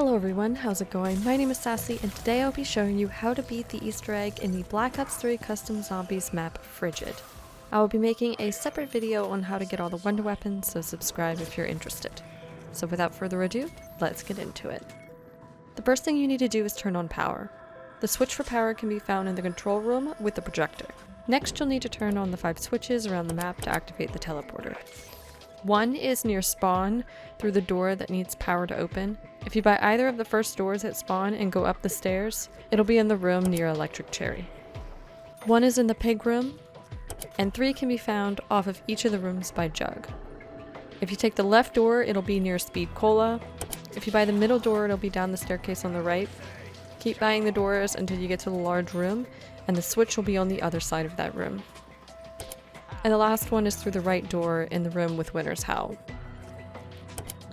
Hello everyone, how's it going? My name is Sassy and today I'll be showing you how to beat the Easter egg in the Black Ops 3 Custom Zombies map Frigid. I will be making a separate video on how to get all the wonder weapons, so subscribe if you're interested. So without further ado, let's get into it. The first thing you need to do is turn on power. The switch for power can be found in the control room with the projector. Next you'll need to turn on the 5 switches around the map to activate the teleporter. One is near spawn through the door that needs power to open. If you buy either of the first doors at spawn and go up the stairs, it'll be in the room near Electric Cherry. One is in the pig room, and 3 can be found off of each of the rooms by Jug. If you take the left door, it'll be near Speed Cola. If you buy the middle door, it'll be down the staircase on the right. Keep buying the doors until you get to the large room, and the switch will be on the other side of that room. And the last one is through the right door in the room with Winter's Howl.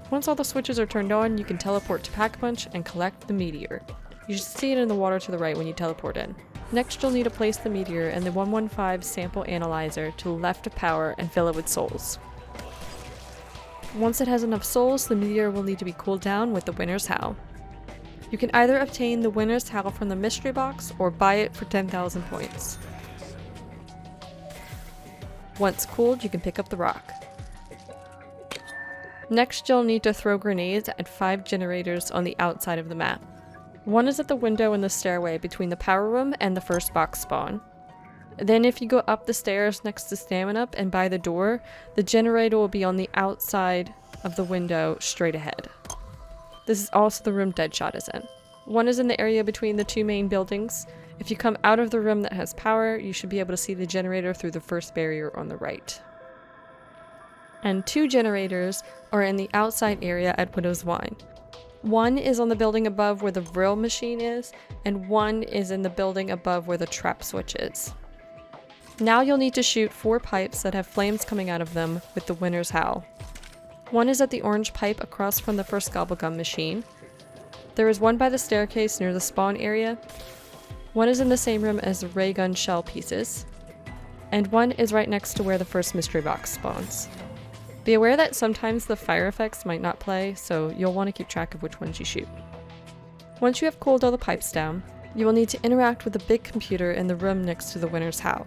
Once all the switches are turned on, you can teleport to Pack-a-Punch and collect the Meteor. You should see it in the water to the right when you teleport in. Next you'll need to place the Meteor in the 115 sample analyzer to the left of power and fill it with souls. Once it has enough souls, the Meteor will need to be cooled down with the Winter's Howl. You can either obtain the Winter's Howl from the mystery box or buy it for 10,000 points. Once cooled, you can pick up the rock. Next, you'll need to throw grenades at 5 generators on the outside of the map. One is at the window in the stairway between the power room and the first box spawn. Then if you go up the stairs next to Stamina Up and by the door, the generator will be on the outside of the window straight ahead. This is also the room Deadshot is in. One is in the area between the 2 main buildings. If you come out of the room that has power, you should be able to see the generator through the first barrier on the right. And 2 generators are in the outside area at Widow's Wine. One is on the building above where the drill machine is, and one is in the building above where the trap switch is. Now you'll need to shoot 4 pipes that have flames coming out of them with the Winter's Howl. One is at the orange pipe across from the first gobblegum machine. There is one by the staircase near the spawn area. One is in the same room as the ray gun shell pieces, and one is right next to where the first mystery box spawns. Be aware that sometimes the fire effects might not play, so you'll want to keep track of which ones you shoot. Once you have cooled all the pipes down, you will need to interact with the big computer in the room next to the Winter's Howl.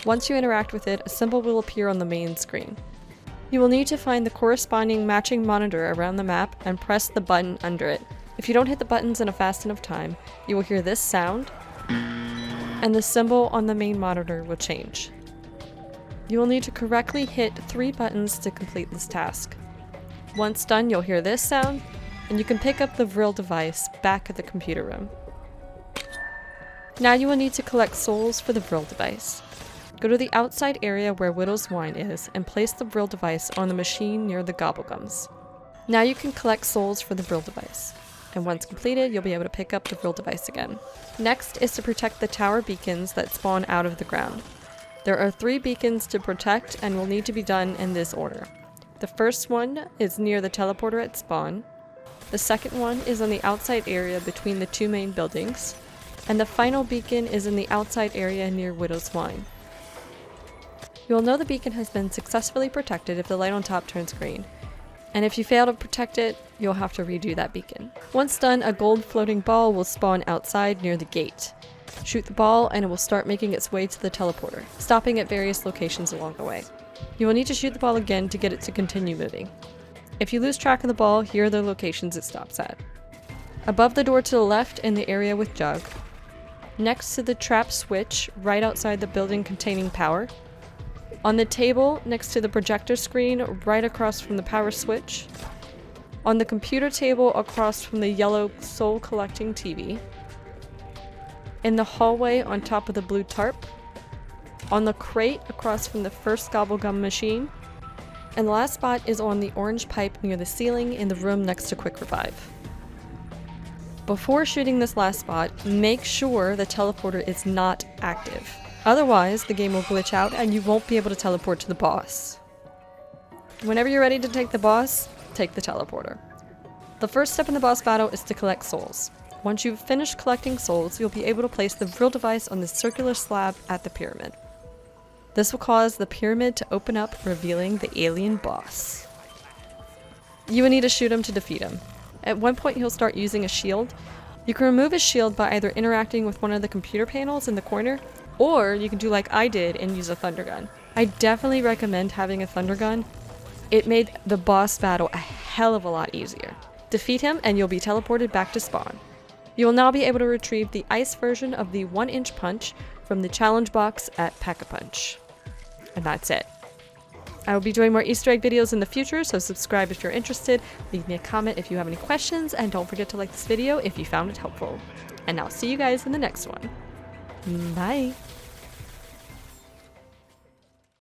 Once you interact with it, a symbol will appear on the main screen. You will need to find the corresponding matching monitor around the map and press the button under it. If you don't hit the buttons in a fast enough time, you will hear this sound, and the symbol on the main monitor will change. You will need to correctly hit 3 buttons to complete this task. Once done, you'll hear this sound, and you can pick up the Vril device back at the computer room. Now you will need to collect souls for the Vril device. Go to the outside area where Widow's Wine is and place the Vril device on the machine near the gobblegums. Now you can collect souls for the Vril device, and once completed, you'll be able to pick up the Vril device again. Next is to protect the tower beacons that spawn out of the ground. There are 3 beacons to protect and will need to be done in this order. The first one is near the teleporter at spawn. The second one is on the outside area between the 2 main buildings. And the final beacon is in the outside area near Widow's Wine. You will know the beacon has been successfully protected if the light on top turns green. And if you fail to protect it, you'll have to redo that beacon. Once done, a gold floating ball will spawn outside near the gate. Shoot the ball and it will start making its way to the teleporter, stopping at various locations along the way. You will need to shoot the ball again to get it to continue moving. If you lose track of the ball, here are the locations it stops at. Above the door to the left in the area with Jug. Next to the trap switch, right outside the building containing power. On the table next to the projector screen, right across from the power switch. On the computer table across from the yellow soul collecting TV. In the hallway on top of the blue tarp. On the crate across from the first gobblegum machine. And the last spot is on the orange pipe near the ceiling in the room next to Quick Revive. Before shooting this last spot, make sure the teleporter is not active. Otherwise, the game will glitch out and you won't be able to teleport to the boss. Whenever you're ready to take the boss, take the teleporter. The first step in the boss battle is to collect souls. Once you've finished collecting souls, you'll be able to place the Vril device on the circular slab at the pyramid. This will cause the pyramid to open up, revealing the alien boss. You will need to shoot him to defeat him. At one point he'll start using a shield. You can remove his shield by either interacting with one of the computer panels in the corner, or you can do like I did and use a thunder gun. I definitely recommend having a thunder gun. It made the boss battle a hell of a lot easier. Defeat him and you'll be teleported back to spawn. You will now be able to retrieve the ice version of the 1-inch punch from the challenge box at Pack-a-Punch. And that's it. I will be doing more Easter egg videos in the future, so subscribe if you're interested, leave me a comment if you have any questions, and don't forget to like this video if you found it helpful. And I'll see you guys in the next one. Bye!